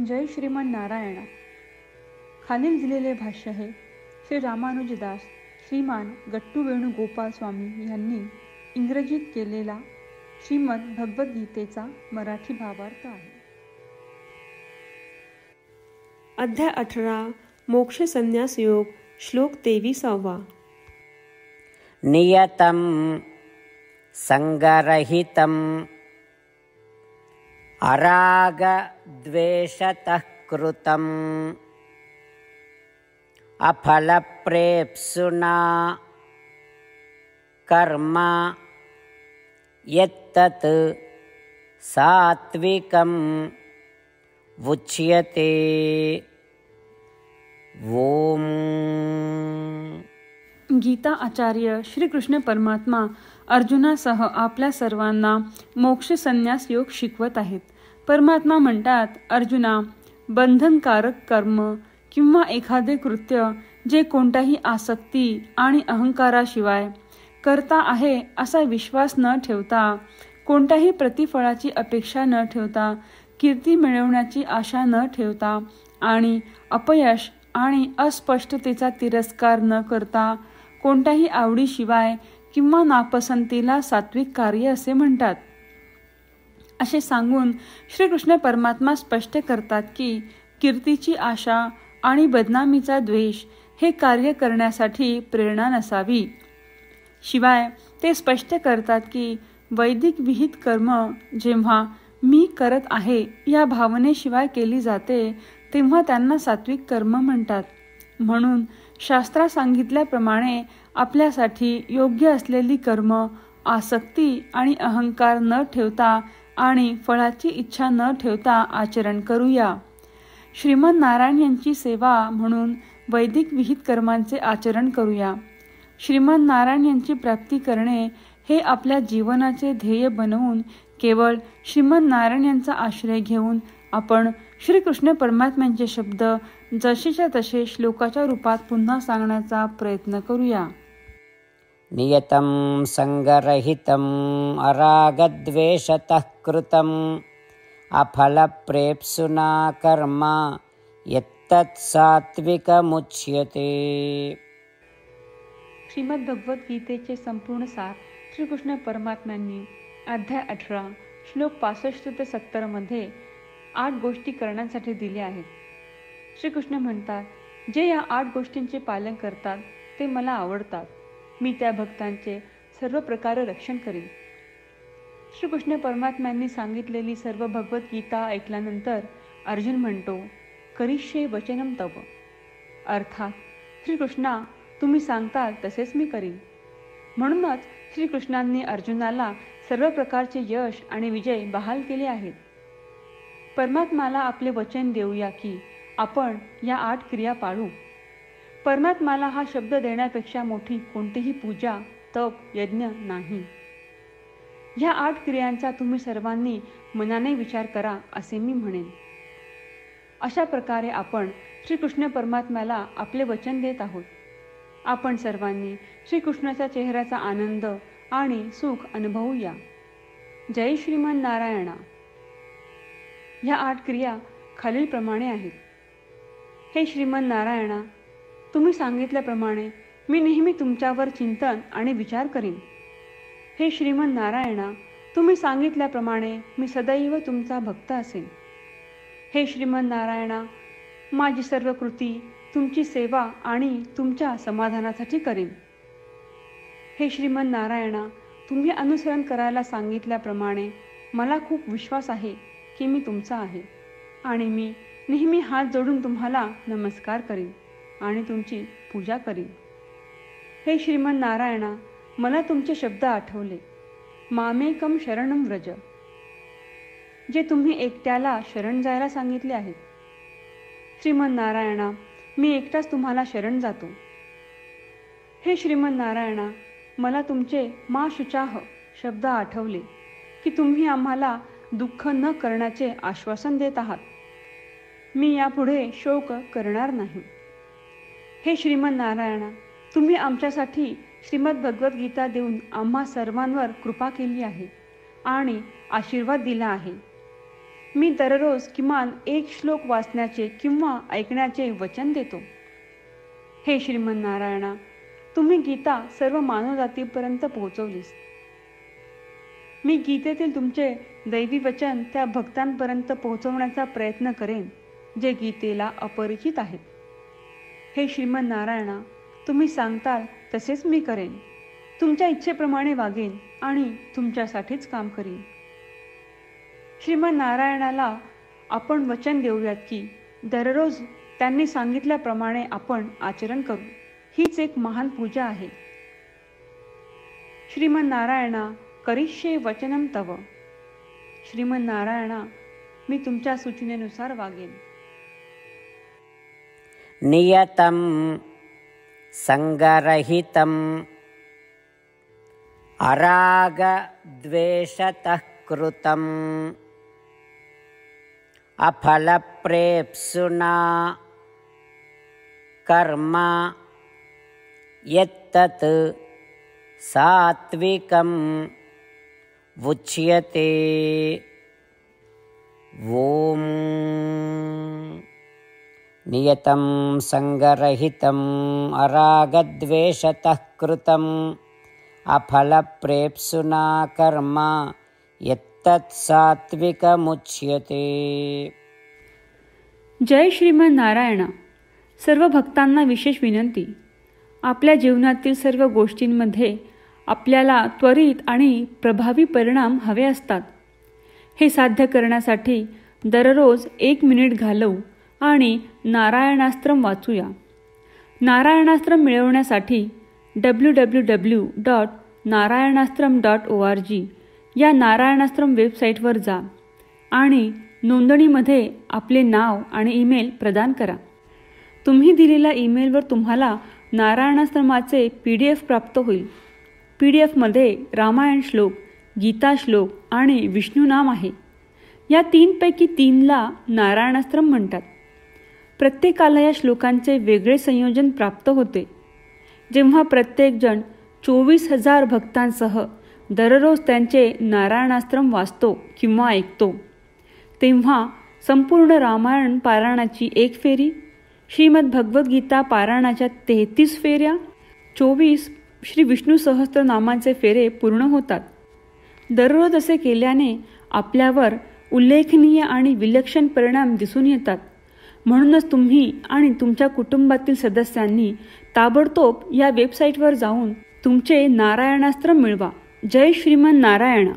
जय श्रीमान नारायणा. खालील दिलेले भाष्य हे श्री रामानुजदास श्रीमान गट्टू वेणुगोपाल स्वामी यांनी इंग्रजीत केलेला श्रीमद भगवद्गीतेचा मराठी भावार्थ आहे. अध्याय 18 मोक्ष संन्यास योग श्लोक 23. नियतं संगरहितं अरागद्वेषतः कृतं अफलप्रेप्सुना कर्म यत्तत् सात्विकम् उच्यते. ओम. गीता आचार्य श्रीकृष्ण परमात्मा अर्जुनासह आपल्या सर्वांना मोक्ष संन्यास योग शिकवत आहेत. परमात्मा म्हणतात, अर्जुना, बंधनकारक कर्म किंवा एखादे कृत्य जे कोणत्याही आसक्ती आणि अहंकाराशिवाय करता आहे असा विश्वास न ठेवता, कोणत्याही प्रतिफळाची अपेक्षा न ठेवता, कीर्ती मिळवण्याची आशा न ठेवता आणि अपयश आणि अस्पष्टतेचा तिरस्कार न करता, कोणत्याही आवडीशिवाय किंवा नापसंतीला सात्विक कार्य असे म्हणतात. असे सांगून श्रीकृष्ण परमात्मा स्पष्ट करतात की कीर्तीची आशा आणि बदनामीचा द्वेष हे कार्य करण्यासाठी प्रेरणा नसावी. शिवाय ते स्पष्ट करतात की वैदिक विहित कर्म जेव्हा मी करत आहे या भावनेशिवाय केली जाते तेव्हा त्यांना सात्विक कर्म म्हणतात. म्हणून शास्त्रात सांगितल्याप्रमाणे आपल्यासाठी योग्य असलेली कर्म आसक्ती आणि अहंकार न ठेवता आणि फळाची इच्छा न ठेवता आचरण करूया. श्रीमन नारायण यांची सेवा म्हणून वैदिक विहित कर्मांचे आचरण करूया. श्रीमन नारायण यांची प्राप्ती करणे हे आपल्या जीवनाचे ध्येय बनवून केवळ श्रीमन नारायण यांचा आश्रय घेऊन आपण श्रीकृष्ण परमात्म्यांचे शब्द जसेच्या तसे श्लोकाच्या रूपात पुन्हा सांगण्याचा प्रयत्न करूया. नियतं संगरहितं अरागद्वेषतः कृतं अफलप्रेप्सुना कर्म यत्तत् सात्विकमुच्यते. श्रीमद भगवद्गीतेचे संपूर्ण सार श्रीकृष्ण परमात्म्यांनी अध्याय 18 श्लोक 65 ते 70 मध्ये 8 गोष्टी करण्यासाठी दिल्या आहेत. श्रीकृष्ण म्हणतात, जे या 8 गोष्टींचे पालन करतात ते मला आवडतात. मी त्या भक्तांचे सर्व प्रकारे रक्षण करीन. श्रीकृष्ण परमात्म्यांनी सांगितलेली सर्व भगवद्गीता ऐकल्यानंतर अर्जुन म्हणतो, करिष्ये वचनं तव. अर्थात श्रीकृष्णा, तुम्ही सांगताल तसेच मी करीन. म्हणूनच श्रीकृष्णांनी अर्जुनाला सर्व प्रकारचे यश आणि विजय बहाल केले आहेत. परमात्म्याला आपले वचन देऊया की आपण या 8 क्रिया पाळू. परमात्म्याला हा शब्द देण्यापेक्षा मोठी कोणतीही पूजा, तप, यज्ञ नाही. ह्या 8 क्रियांचा तुम्ही सर्वांनी मनाने विचार करा असे मी म्हणेन. अशा प्रकारे आपण श्रीकृष्ण परमात्म्याला आपले वचन देत आहोत. आपण सर्वांनी श्रीकृष्णाच्या चेहऱ्याचा आनंद आणि सुख अनुभवूया. जय श्रीमान नारायणा. ह्या 8 क्रिया खालीलप्रमाणे आहेत. हे श्रीमान नारायणा, तुम्ही सांगितल्याप्रमाणे मी नेहमी तुमच्यावर चिंतन आणि विचार करीन. हे श्रीमान नारायणा, तुम्ही सांगितल्याप्रमाणे मी सदैव तुमचा भक्त असेन. हे श्रीमान नारायणा, माझी सर्व कृती तुमची सेवा आणि तुमच्या समाधानासाठी करीन. हे श्रीमान नारायणा, तुम्ही अनुसरण करायला सांगितल्याप्रमाणे मला खूप विश्वास आहे की मी तुमचा आहे आणि मी नेहमी हात जोडून तुम्हाला नमस्कार करीन आणि तुमची पूजा करीन. हे श्रीमान नारायणा, मला तुमचे शब्द आठवले. मामेकम शरणम व्रज, जे तुम्ही एकट्याला शरण जायला सांगितले आहेत. श्रीमान नारायणा, मी एकटाच तुम्हाला शरण जातो. हे श्रीमान नारायणा, मला तुमचे मा शुचाह शब्द आठवले की तुम्ही आम्हाला दुःख न करण्याचे आश्वासन देत आहात. मी यापुढे शोक करणार नाही. हे श्रीमन नारायणा, तुम्ही आमच्यासाठी श्रीमद भगवद्गीता देऊन आम्हा सर्वांवर कृपा केली आहे आणि आशीर्वाद दिला आहे. मी दररोज किमान 1 श्लोक वाचण्याचे किंवा ऐकण्याचे वचन देतो. हे श्रीमन्नारायणा, तुम्ही गीता सर्व मानवजातीपर्यंत पोहोचवलीस. मी गीतेतील तुमचे दैवी वचन त्या भक्तांपर्यंत पोहोचवण्याचा प्रयत्न करेन जे गीतेला अपरिचित आहेत. हे श्रीमन्नारायणा, तुम्ही सांगताल तसेच मी करेन. तुमच्या इच्छेप्रमाणे वागेन आणि तुमच्यासाठीच काम करीन. श्रीमन्नारायणाला आपण वचन देऊयात की दररोज त्यांनी सांगितल्याप्रमाणे आपण आचरण करू. हीच एक महान पूजा आहे. श्रीमन्नारायणा, करिष्ये वचनम तव. श्रीमन्नारायणा, मी तुमच्या सूचनेनुसार वागेन. नियतं संगरहितं अरागद्वेषतः कृतं अफलप्रेप्सुना कर्म यत्तत् सात्विकम् उच्यते. ओम. नियतं संगरहितं अरागद्वेषतः कृतं अफलप्रेप्सुना कर्म यत्तत् सात्विकमुच्यते. जय श्रीमन्नारायणा. सर्व भक्तांना विशेष विनंती. आपल्या जीवनातील सर्व गोष्टींमध्ये आपल्याला त्वरित आणि प्रभावी परिणाम हवे असतात. हे साध्य करण्यासाठी दररोज 1 मिनिट घालवू आणि नारायणास्त्रम वाचूया. नारायणास्त्रम मिळवण्यासाठी www.narayanaastram.org या नारायणास्त्रम वेबसाईटवर जा आणि नोंदणीमध्ये आपले नाव आणि ईमेल प्रदान करा. तुम्ही दिलेल्या ईमेलवर तुम्हाला नारायणास्त्रमाचे PDF प्राप्त होईल. PDFमध्ये रामायण श्लोक, गीता श्लोक आणि विष्णू नाम आहे. या 3 पैकी 3ला नारायणास्त्रम म्हणतात. प्रत्येकाला या श्लोकांचे वेगळे संयोजन प्राप्त होते. जेव्हा प्रत्येकजण 24,000 भक्तांसह दररोज त्यांचे नारायणास्त्रम वाचतो किंवा ऐकतो, तेव्हा संपूर्ण रामायण पारायणाची 1 फेरी, श्रीमद भगवद्गीता पारायणाच्या 33 फेऱ्या, 24 श्री विष्णू सहस्त्रनामांचे फेरे पूर्ण होतात. दररोज असे केल्याने आपल्यावर उल्लेखनीय आणि विलक्षण परिणाम दिसून येतात. म्हणूनच तुम्ही आणि तुमच्या कुटुंबातील सदस्यांनी ताबडतोब या वेबसाईटवर जाऊन तुमचे नारायणास्त्र मिळवा. जय श्रीमन्नारायणा.